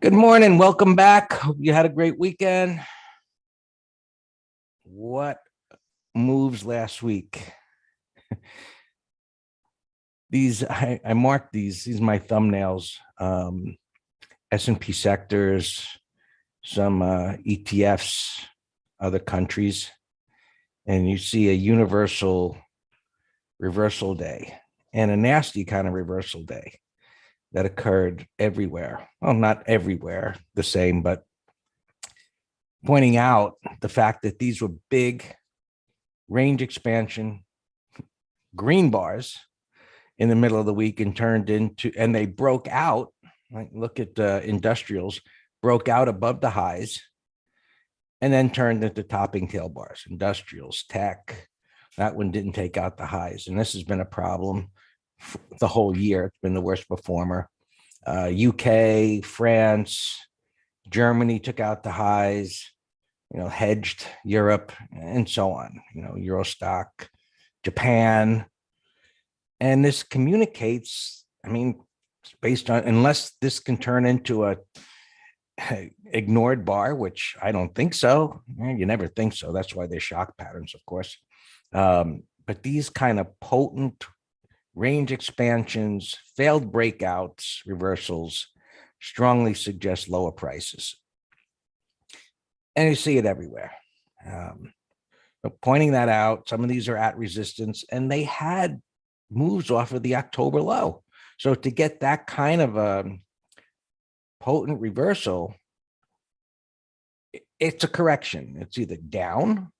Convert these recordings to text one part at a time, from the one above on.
Good morning. Welcome back. Hope you had a great weekend. What moves last week? I marked these are my thumbnails. S&P sectors, some ETFs, other countries, and you see a universal reversal day and a nasty kind of reversal day that occurred everywhere. Well, not everywhere the same, but pointing out the fact that these were big range expansion green bars in the middle of the week and they broke out. Like, look at industrials, broke out above the highs and then turned into topping tail bars. Industrials, tech, that one didn't take out the highs. And this has been a problem the whole year. It's been the worst performer. UK, France, Germany took out the highs, hedged Europe and so on, Eurostock, Japan. And this communicates, based on, unless this can turn into a ignored bar, which I don't think so. You never think so. That's why they're shock patterns, of course. But these kind of potent range expansions, failed breakouts, reversals, strongly suggest lower prices. And you see it everywhere. But pointing that out, some of these are at resistance, and they had moves off of the October low. So to get that kind of a potent reversal, it's a correction. It's either down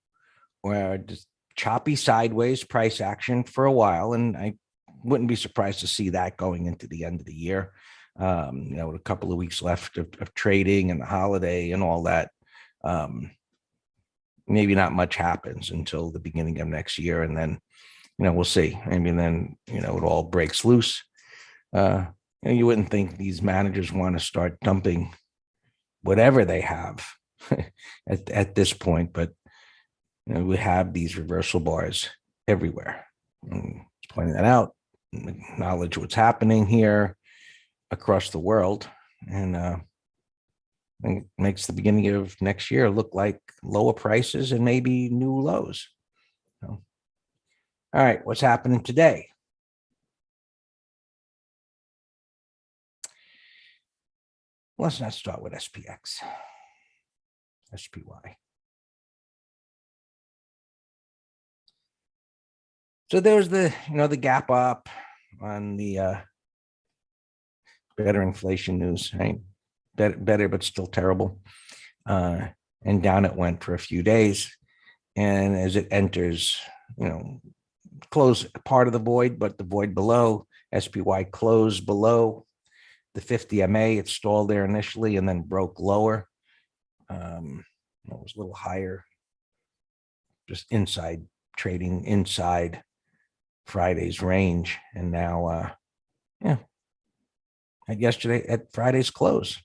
or just choppy sideways price action for a while. And I wouldn't be surprised to see that going into the end of the year. With a couple of weeks left of trading and the holiday and all that. Maybe not much happens until the beginning of next year. And then, we'll see. Then, it all breaks loose. You wouldn't think these managers want to start dumping whatever they have at this point, but we have these reversal bars everywhere. Pointing that out, acknowledge what's happening here across the world, and it makes the beginning of next year look like lower prices and maybe new lows. All right, what's happening today? Let's not start with SPX, SPY. So there's the gap up on the better inflation news, right? Better, but still terrible. And down it went for a few days. And as it enters, close part of the void, but the void below, SPY closed below the 50 MA. It stalled there initially and then broke lower. It was a little higher, just inside trading inside Friday's range. And now, yesterday at Friday's close.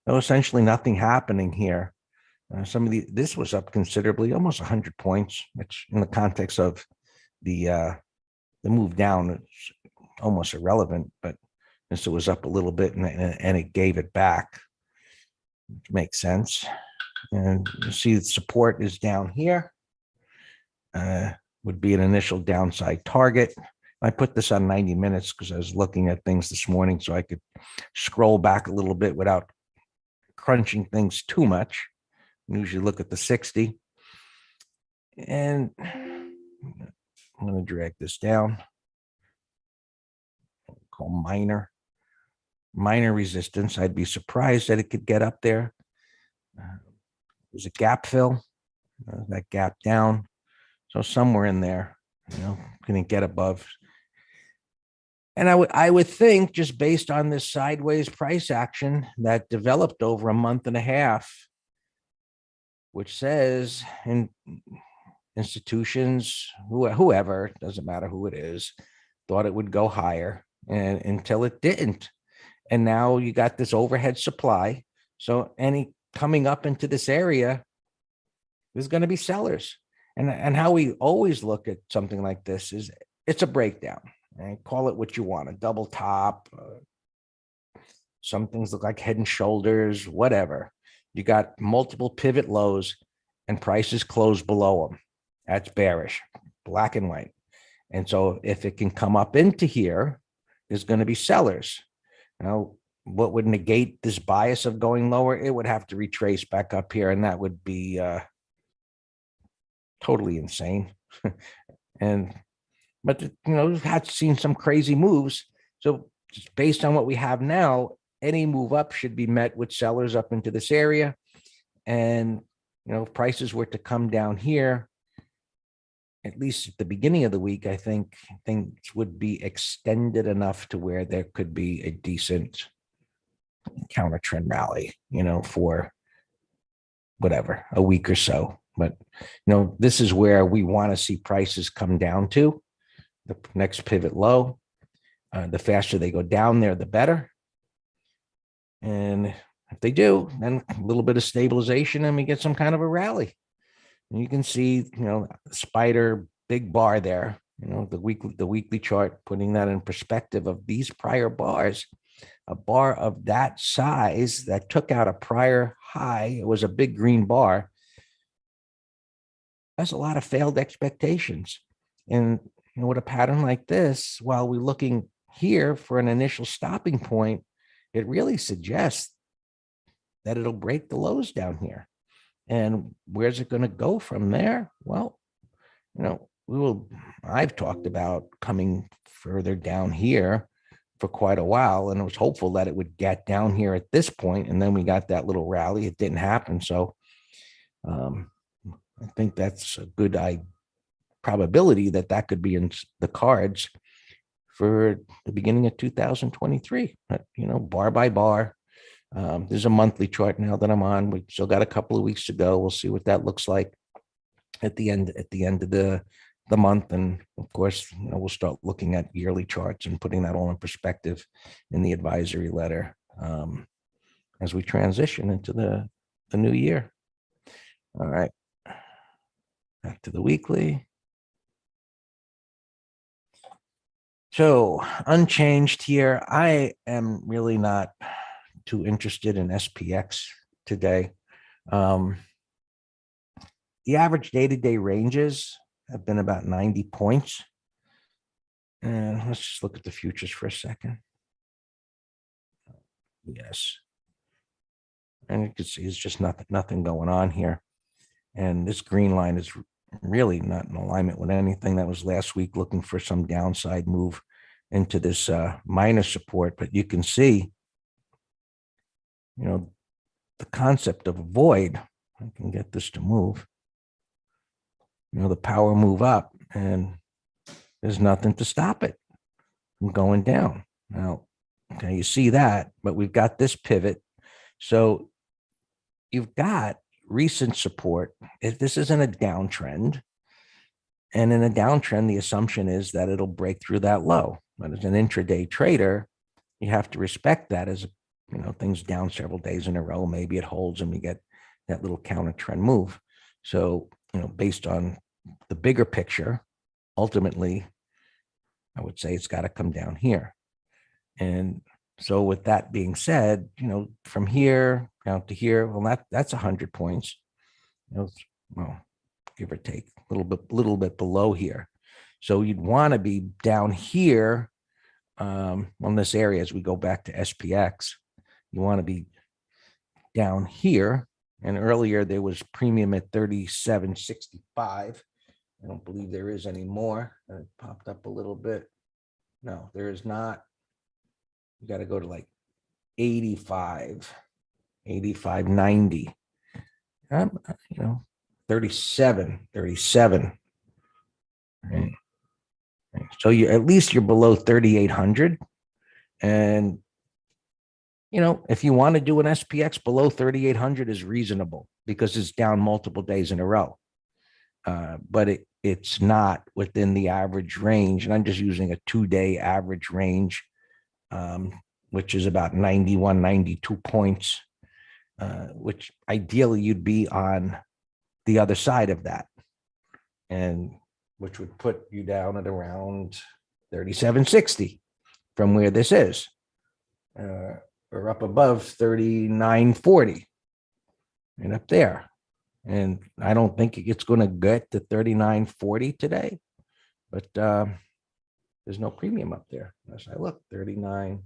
So essentially nothing happening here. This was up considerably, almost 100 points, which in the context of the move down, it's almost irrelevant, but this was up a little bit and it gave it back, which makes sense. And you see the support is down here, would be an initial downside target. I put this on 90 minutes because I was looking at things this morning so I could scroll back a little bit without crunching things too much. I usually look at the 60. And I'm going to drag this down. Call minor resistance. I'd be surprised that it could get up there. There's a gap fill, that gap down. So somewhere in there, going to get above. And I would think, just based on this sideways price action that developed over a month and a half, which says institutions, whoever, doesn't matter who it is, thought it would go higher, and until it didn't. And now you got this overhead supply. So any coming up into this area, there's going to be sellers. And how we always look at something like this is it's a breakdown. Right? Call it what you want, a double top, Some things look like Head and Shoulders, whatever. You got multiple pivot lows and prices close below them. That's bearish, black and white. And so if it can come up into here, there's going to be sellers. Now, what would negate this bias of going lower? It would have to retrace back up here, and that would be totally insane. But we've had seen some crazy moves. So just based on what we have now, any move up should be met with sellers up into this area. And if prices were to come down here, at least at the beginning of the week, I think things would be extended enough to where there could be a decent counter trend rally, for whatever, a week or so. But, this is where we want to see prices come down to the next pivot low. The faster they go down there, the better. And if they do, then a little bit of stabilization and we get some kind of a rally. And you can see, spider big bar there, the weekly chart, putting that in perspective of these prior bars. A bar of that size that took out a prior high, it was a big green bar. That's a lot of failed expectations. And with a pattern like this, while we're looking here for an initial stopping point, it really suggests that it'll break the lows down here. And where's it going to go from there? Well, I've talked about coming further down here for quite a while, and I was hopeful that it would get down here at this point, and then we got that little rally. It didn't happen. So I think that's a good probability that could be in the cards for the beginning of 2023, but, bar by bar. There's a monthly chart now that I'm on. We still got a couple of weeks to go. We'll see what that looks like at the end of the month. And of course, we'll start looking at yearly charts and putting that all in perspective in the advisory letter as we transition into the new year. All right. Back to the weekly. So unchanged here. I am really not too interested in SPX today. The average day-to-day ranges have been about 90 points. And let's just look at the futures for a second. Yes. And you can see it's just nothing going on here. And this green line is really not in alignment with anything. That was last week, looking for some downside move into this minor support. But you can see, the concept of a void. I can get this to move. The power move up, and there's nothing to stop it from going down. Now, okay, you see that, but we've got this pivot. So you've got recent support. If this isn't a downtrend, and in a downtrend, the assumption is that it'll break through that low. But as an intraday trader, you have to respect that as, things down several days in a row. Maybe it holds and we get that little counter trend move. So, based on the bigger picture, ultimately, I would say it's got to come down here. And so with that being said, from here down to here, well, that's 100 points, well, give or take a little bit below here. So you'd want to be down here on this area as we go back to SPX. You want to be down here. And earlier there was premium at 37.65. I don't believe there is anymore. It popped up a little bit. No, there is not. You got to go to like 85, 90. 37. Right. So at least you're below 3,800. And, if you want to do an SPX below 3,800 is reasonable because it's down multiple days in a row. But it's not within the average range. And I'm just using a 2-day average range, which is about 91, 92 points, which ideally you'd be on the other side of that, and which would put you down at around 37.60 from where this is. We're up above 39.40 and up there. And I don't think it's going to get to 39.40 today, but there's no premium up there. As I look, 39.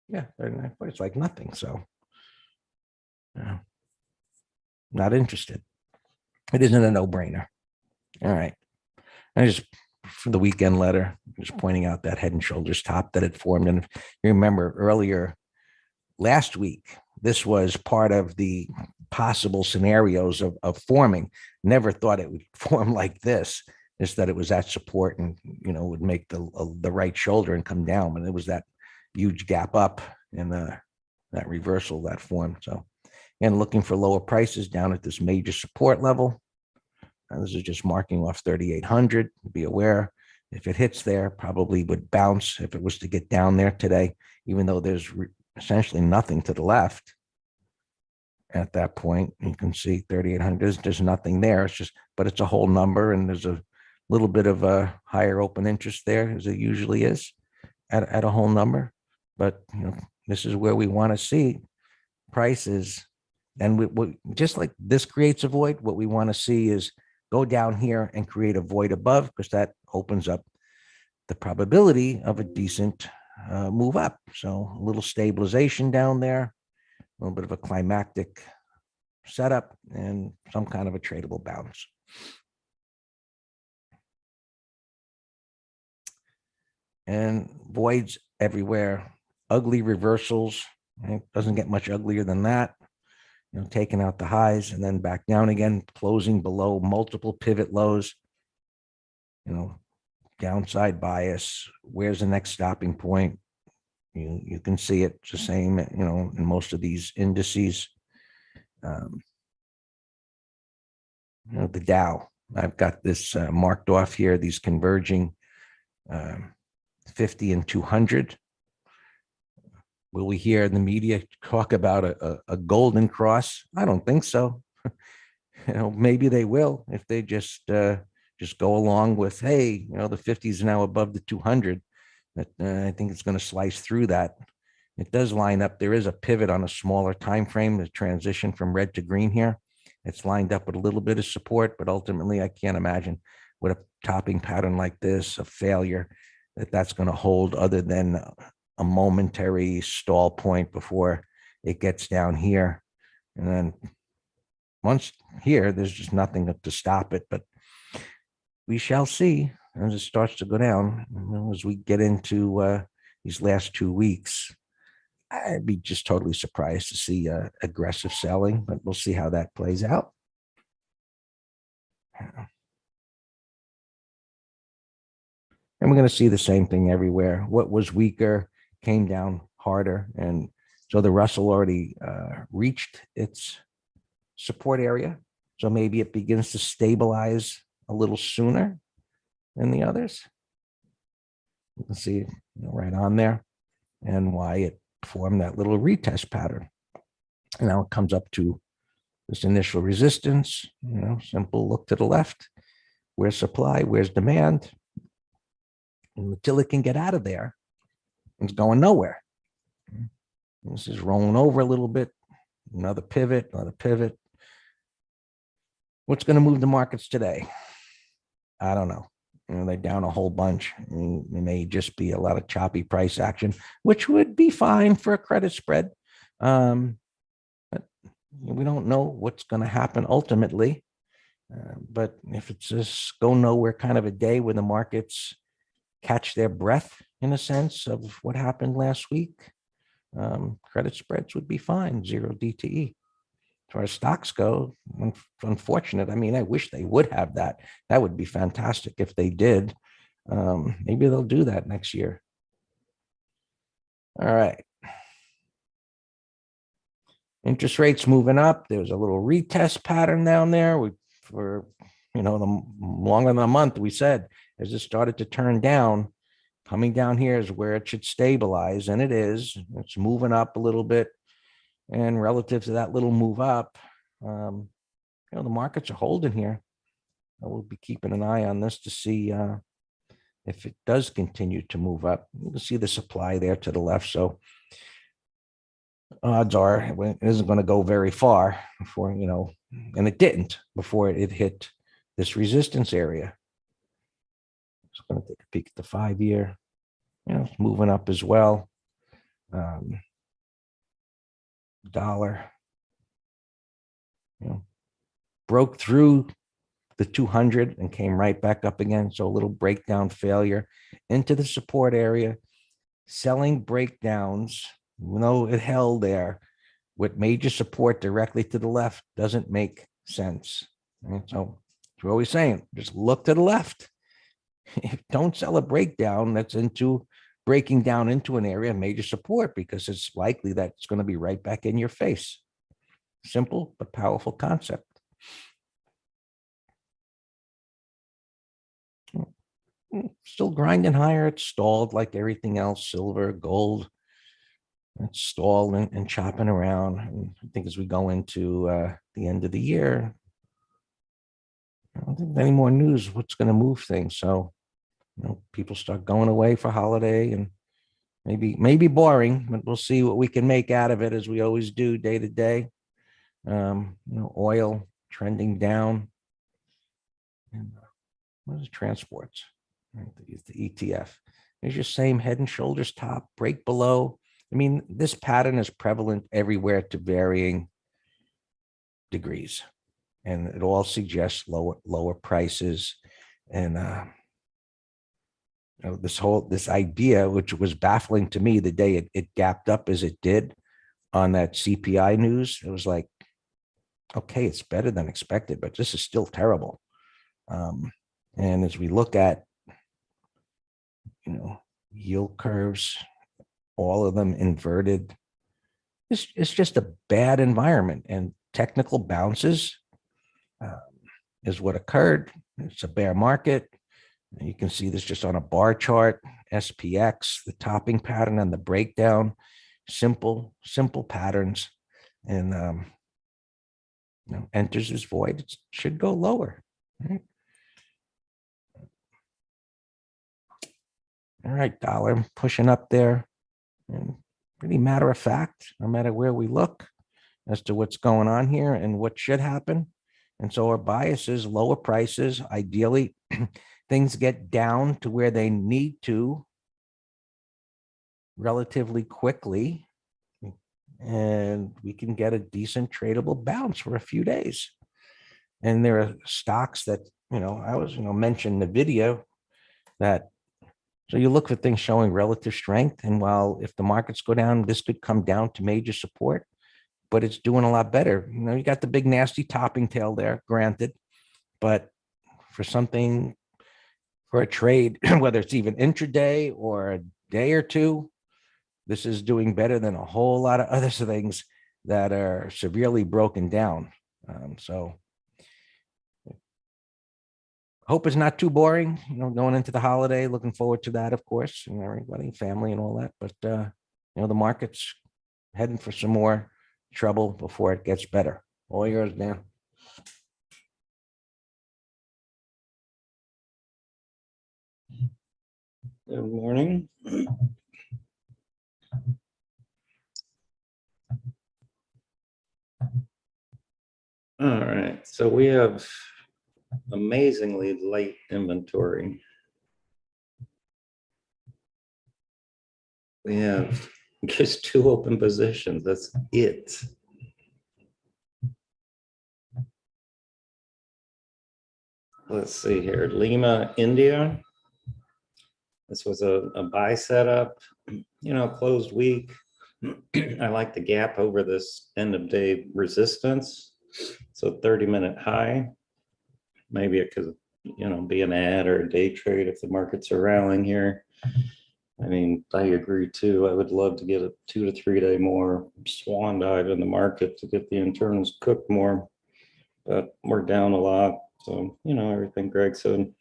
Yeah, 39.40. It's like nothing. So not interested. It isn't a no-brainer. All right. I just, for the weekend letter, just pointing out that Head and Shoulders top that it formed. And if you remember earlier last week, this was part of the possible scenarios of forming. Never thought it would form like this. Just that it was at support and, would make the right shoulder and come down. And it was that huge gap up in that reversal that formed. So, and looking for lower prices down at this major support level. This is just marking off 3,800. Be aware, if it hits there, probably would bounce if it was to get down there today, even though there's essentially nothing to the left. At that point, you can see 3,800. There's nothing there. It's just, but it's a whole number, and there's a little bit of a higher open interest there, as it usually is, at a whole number. But this is where we want to see prices, and we just like this creates a void. What we want to see is go down here and create a void above, because that opens up the probability of a decent move up. So a little stabilization down there, a little bit of a climactic setup, and some kind of a tradable bounce. And voids everywhere, ugly reversals. It doesn't get much uglier than that. Taking out the highs and then back down again, closing below multiple pivot lows, downside bias. Where's the next stopping point? You can see it's the same, in most of these indices. The Dow, I've got this marked off here, these converging 50 and 200. Will we hear in the media talk about a golden cross? I don't think so. Maybe they will if they just go along with, hey, the 50 is now above the 200. But I think it's going to slice through that. It does line up. There is a pivot on a smaller time frame, the transition from red to green here. It's lined up with a little bit of support, but ultimately I can't imagine with a topping pattern like this, a failure, that's going to hold other than a momentary stall point before it gets down here. And then once here, there's just nothing to stop it, but we shall see as it starts to go down. As we get into these last 2 weeks, I'd be just totally surprised to see aggressive selling, but we'll see how that plays out. And we're going to see the same thing everywhere. What was weaker came down harder. And so the Russell already reached its support area. So maybe it begins to stabilize a little sooner than the others. You can see right on there, and why it formed that little retest pattern. And now it comes up to this initial resistance, simple look to the left. Where's supply? Where's demand? And until it can get out of there, it's going nowhere. This is rolling over a little bit. Another pivot, another pivot. What's going to move the markets today? I don't know. They're down a whole bunch. It may just be a lot of choppy price action, which would be fine for a credit spread. But we don't know what's going to happen ultimately. But if it's just go nowhere kind of a day where the markets catch their breath, in a sense, of what happened last week, credit spreads would be fine, 0 DTE. As far as stocks go, unfortunate. I mean, I wish they would have that. That would be fantastic if they did. Maybe they'll do that next year. All right. Interest rates moving up. There's a little retest pattern down there. For the longer than a month, we said, as it started to turn down, coming down here is where it should stabilize, and it is. It's moving up a little bit, and relative to that little move up, the markets are holding here. I will be keeping an eye on this to see if it does continue to move up. You can see the supply there to the left, so odds are it isn't going to go very far before, and it didn't before it hit this resistance area. It's going to take a peek at the 5-year. It's moving up as well. Dollar, broke through the 200 and came right back up again. So a little breakdown failure into the support area. Selling breakdowns, even though it held there with major support directly to the left, doesn't make sense. Right? So we're always saying, just look to the left. Don't sell a breakdown that's into breaking down into an area of major support, because it's likely that it's going to be right back in your face. Simple but powerful concept. Still grinding higher. It's stalled like everything else. Silver, gold, it's stalled and chopping around. And I think as we go into the end of the year, I don't think any more news what's going to move things. So, people start going away for holiday, and maybe boring, but we'll see what we can make out of it, as we always do day to day. Oil trending down. And what is transports? Right, the ETF. There's your same head and shoulders top, break below. I mean, this pattern is prevalent everywhere to varying degrees, and it all suggests lower prices. And this idea, which was baffling to me the day it gapped up as it did on that CPI news, it was like, okay, it's better than expected, but this is still terrible. And as we look at, yield curves, all of them inverted, it's just a bad environment, and technical bounces is what occurred. It's a bear market. You can see this just on a bar chart, SPX, the topping pattern and the breakdown, simple patterns, and enters this void. It should go lower. Right? All right, dollar pushing up there, and pretty matter of fact, no matter where we look as to what's going on here and what should happen. And so our bias is lower prices. Ideally, things get down to where they need to relatively quickly, and we can get a decent tradable bounce for a few days. And there are stocks that, I was, mentioned in the video that, so you look for things showing relative strength. And while if the markets go down, this could come down to major support, but it's doing a lot better. You got the big nasty topping tail there, granted, but for a trade, whether it's even intraday or a day or two, this is doing better than a whole lot of other things that are severely broken down. So hope it's not too boring, going into the holiday. Looking forward to that, of course, and everybody, family and all that. But, the market's heading for some more trouble before it gets better. All yours, Dan. Good morning. All right, so we have amazingly light inventory. We have just 2 open positions. That's it. Let's see here. Lima, India. This was a buy setup, closed week. I like the gap over this end of day resistance. So 30-minute high. Maybe it could, be an ad or a day trade if the markets are rallying here. I mean, I agree too. I would love to get a 2 to 3 day more swan dive in the market to get the internals cooked more, but we're down a lot. So, everything Greg said.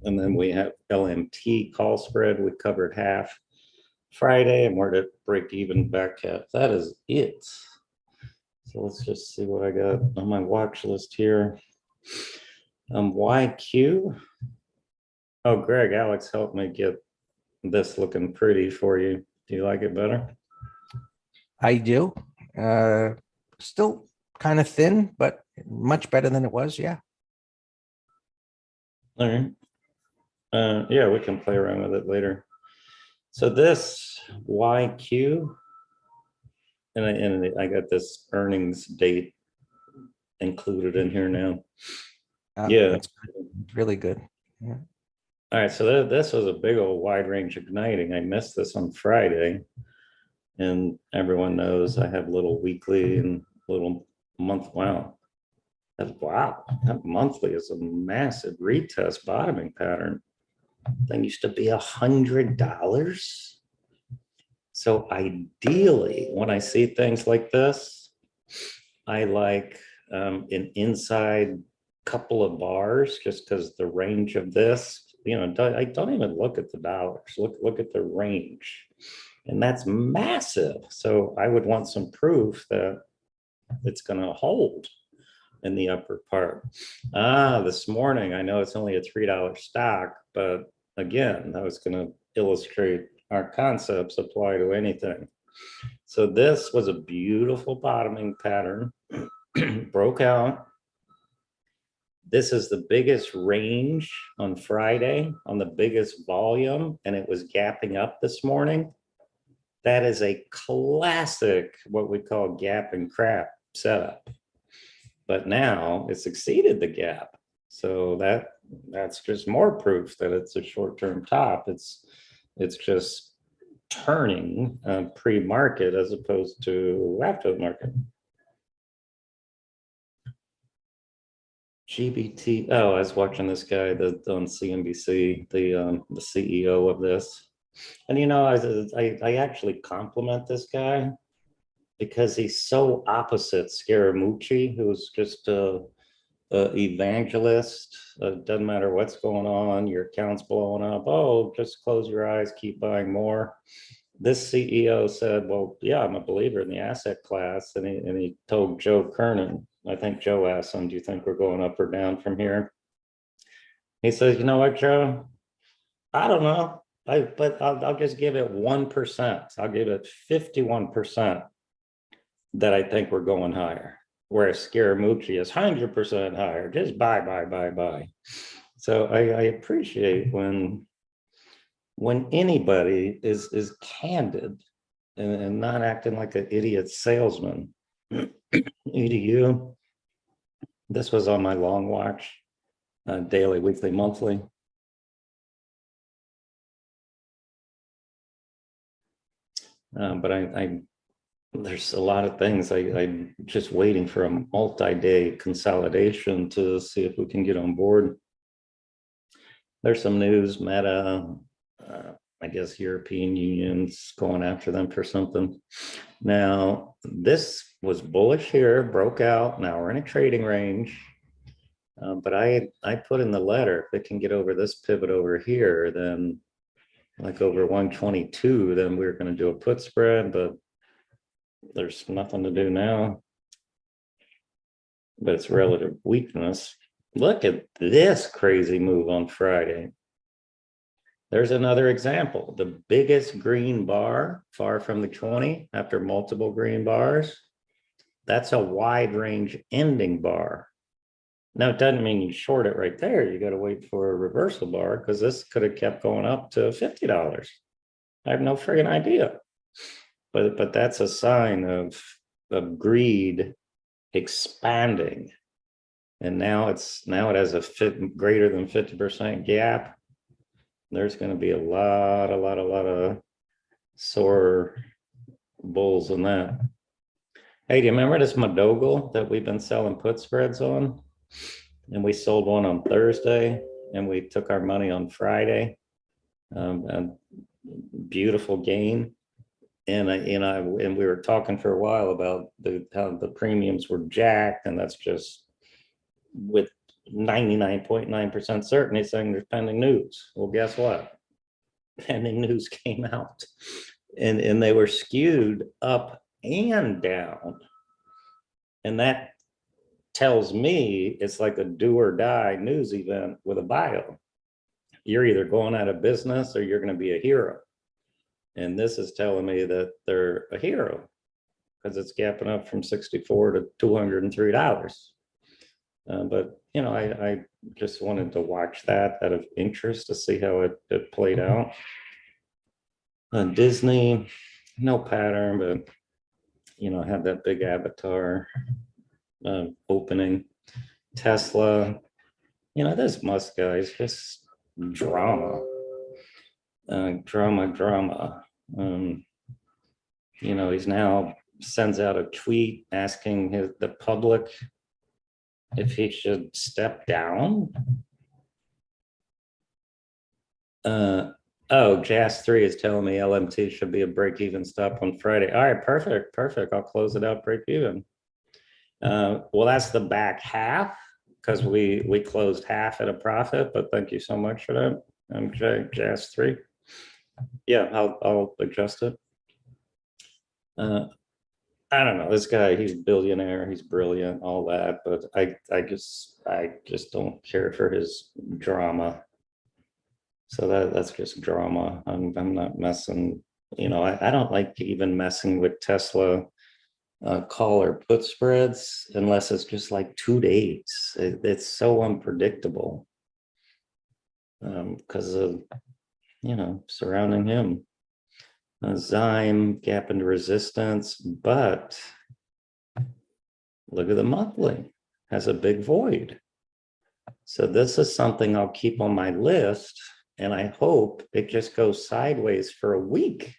And then we have LMT call spread. We covered half Friday, and we're at break even back at. That is it. So let's just see what I got on my watch list here. YQ. Oh, Greg, Alex helped me get this looking pretty for you. Do you like it better? I do. Still kind of thin, but much better than it was. Yeah. All right. Yeah, we can play around with it later. So this YQ, and I got this earnings date included in here now. Yeah. That's good. Really good. Yeah. All right, so this was a big old wide range igniting. I missed this on Friday, and everyone knows I have little weekly and little month. Wow, that monthly is a massive retest bottoming pattern. Thing used to be $100. So ideally, when I see things like this, I like an inside couple of bars, just because the range of this, I don't even look at the dollars. Look at the range, and that's massive. So I would want some proof that it's going to hold in the upper part. This morning, I know it's only a $3 stock, but again, I was going to illustrate our concepts apply to anything. So this was a beautiful bottoming pattern, broke out. This is the biggest range on Friday on the biggest volume, and it was gapping up this morning. That is a classic, what we call gap and crap setup. But now it's exceeded the gap. So that's just more proof that it's a short-term top. It's just turning pre-market as opposed to after the market. GBT. Oh, I was watching this guy on CNBC, the CEO of this, and I actually compliment this guy because he's so opposite Scaramucci, who's just a evangelist. Doesn't matter what's going on, your account's blowing up. Oh, just close your eyes, keep buying more. This CEO said, well, yeah, I'm a believer in the asset class. And he told Joe Kernan, I think Joe asked him, do you think we're going up or down from here? He says, you know what, Joe? I don't know. But I'll just give it 1%. I'll give it 51% that I think we're going higher. Whereas Scaramucci is 100% higher. Just buy. So I appreciate when anybody is candid and not acting like an idiot salesman. EDU, this was on my long watch, daily, weekly, monthly. But there's a lot of things. I'm just waiting for a multi-day consolidation to see if we can get on board. There's some news, Meta, I guess European Union's going after them for something. Now, this was bullish here, broke out. Now we're in a trading range. But I put in the letter, if it can get over this pivot over here, then like over 122, then we're going to do a put spread, but there's nothing to do now. But it's relative weakness. Look at this crazy move on Friday. There's another example. The biggest green bar far from the 20 after multiple green bars. That's a wide range ending bar. Now, it doesn't mean you short it right there. You got to wait for a reversal bar because this could have kept going up to $50. I have no friggin' idea. But that's a sign of greed expanding. And now it has a greater than 50% gap. There's going to be a lot of sore bulls in that. Hey, do you remember this Madogal that we've been selling put spreads on? And we sold one on Thursday and we took our money on Friday. And beautiful gain. And we were talking for a while about how the premiums were jacked, and that's just with 99.9% certainty saying there's pending news. Well, guess what? Pending news came out, and they were skewed up and down. And that tells me it's like a do or die news event with a bio. You're either going out of business or you're going to be a hero. And this is telling me that they're a hero. because it's gapping up from 64 to $203. But you know, I just wanted to watch that out of interest to see how it played out. Disney, no pattern, but you know, had that big avatar opening. Tesla, you know, this Musk guy is just drama, drama. You know, he's now sends out a tweet asking the public if he should step down. Oh, JAS 3 is telling me LMT should be a break-even stop on Friday. All right, perfect. I'll close it out break even. Well, that's the back half because we closed half at a profit, but thank you so much for that. I'm JAS 3. Yeah, I'll adjust it. I don't know, this guy, he's a billionaire, he's brilliant, all that, but I just don't care for his drama. So that's just drama. I'm not messing, you know, I don't like even messing with Tesla call or put spreads unless it's just like 2 days. It's so unpredictable because of, you know, surrounding him. Zyme gap into resistance, but look at the monthly, has a big void. So this is something I'll keep on my list, and I hope it just goes sideways for a week.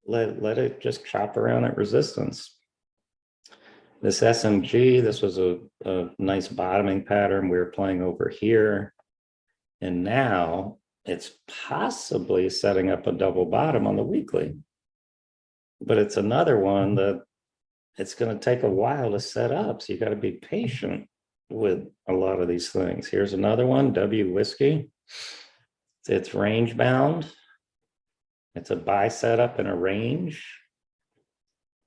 Let it just chop around at resistance. This SMG, this was a nice bottoming pattern we were playing over here. And now it's possibly setting up a double bottom on the weekly. But it's another one that it's going to take a while to set up. So you got to be patient with a lot of these things. Here's another one, W Whiskey. It's range bound. It's a buy setup in a range.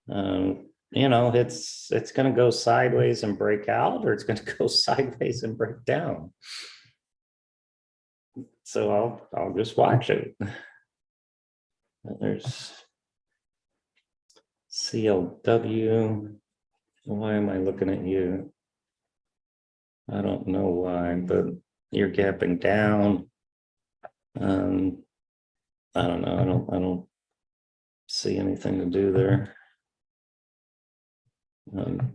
You know, it's going to go sideways and break out, or it's going to go sideways and break down. So I'll just watch it. There's CLW. Why am I looking at you? I don't know why, but you're gapping down. I don't know. I don't see anything to do there.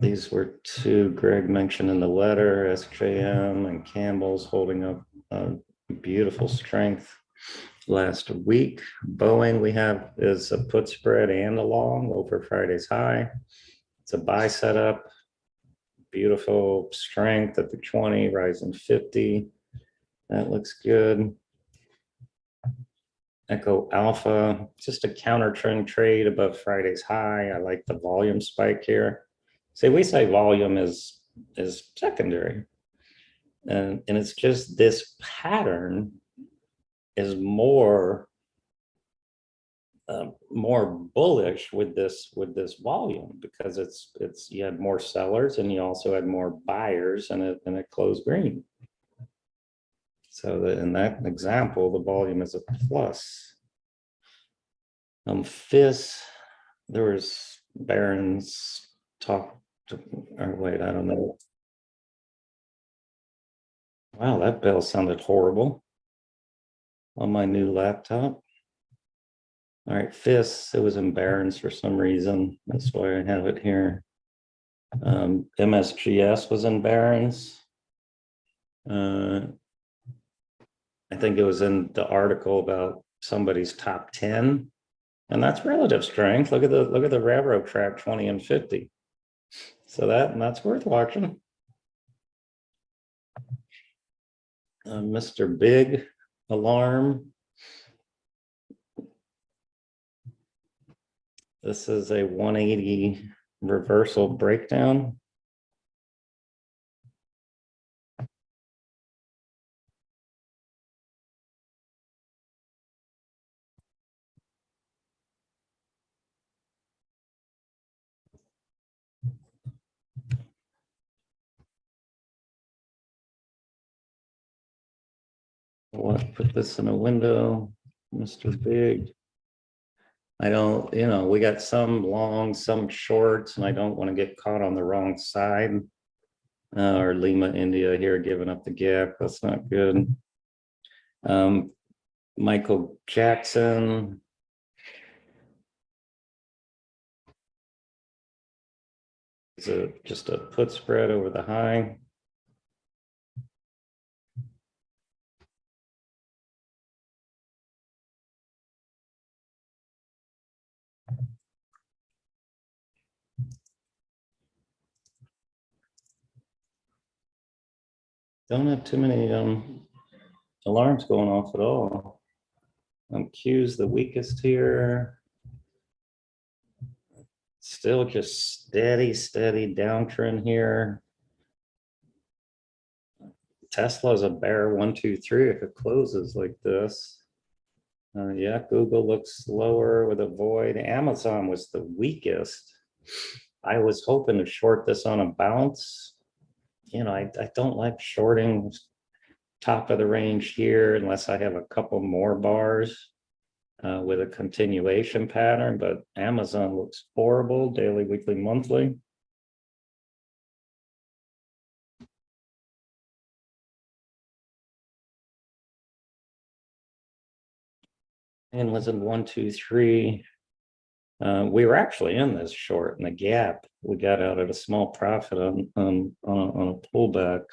These were two Greg mentioned in the letter, SJM and Campbell's holding up beautiful strength last week. Boeing we have is a put spread and a long over Friday's high. It's a buy setup, beautiful strength at the 20, rising 50. That looks good. Echo Alpha, just a counter trend trade above Friday's high. I like the volume spike here. See, we say volume is secondary. And it's just this pattern is more bullish with this volume because it's you had more sellers and you also had more buyers and it closed green. So in that example, the volume is a plus. FIS, there was Barron's talk to, or wait, I don't know. Wow, that bell sounded horrible on my new laptop. All right, FIS, it was in Barron's for some reason. That's why I have it here. MSGS was in Barron's. I think it was in the article about somebody's top 10, and that's relative strength. Look at the railroad track 20 and 50. So that's worth watching. Mr. Big alarm. This is a 180 reversal breakdown. I'll put this in a window, Mr. Big. I don't, we got some long, some shorts, and I don't want to get caught on the wrong side. Or Lima, India here giving up the gap. That's not good. Michael Jackson. It's just a put spread over the high. Don't have too many alarms going off at all. Q's the weakest here. Still just steady downtrend here. Tesla's a bear 1, 2, 3 if it closes like this. Yeah, Google looks lower with a void. Amazon was the weakest. I was hoping to short this on a bounce. I don't like shorting top of the range here unless I have a couple more bars with a continuation pattern, but Amazon looks horrible, daily, weekly, monthly. And was in 1, 2, 3. We were actually in this short in the gap. We got out at a small profit on a pullback.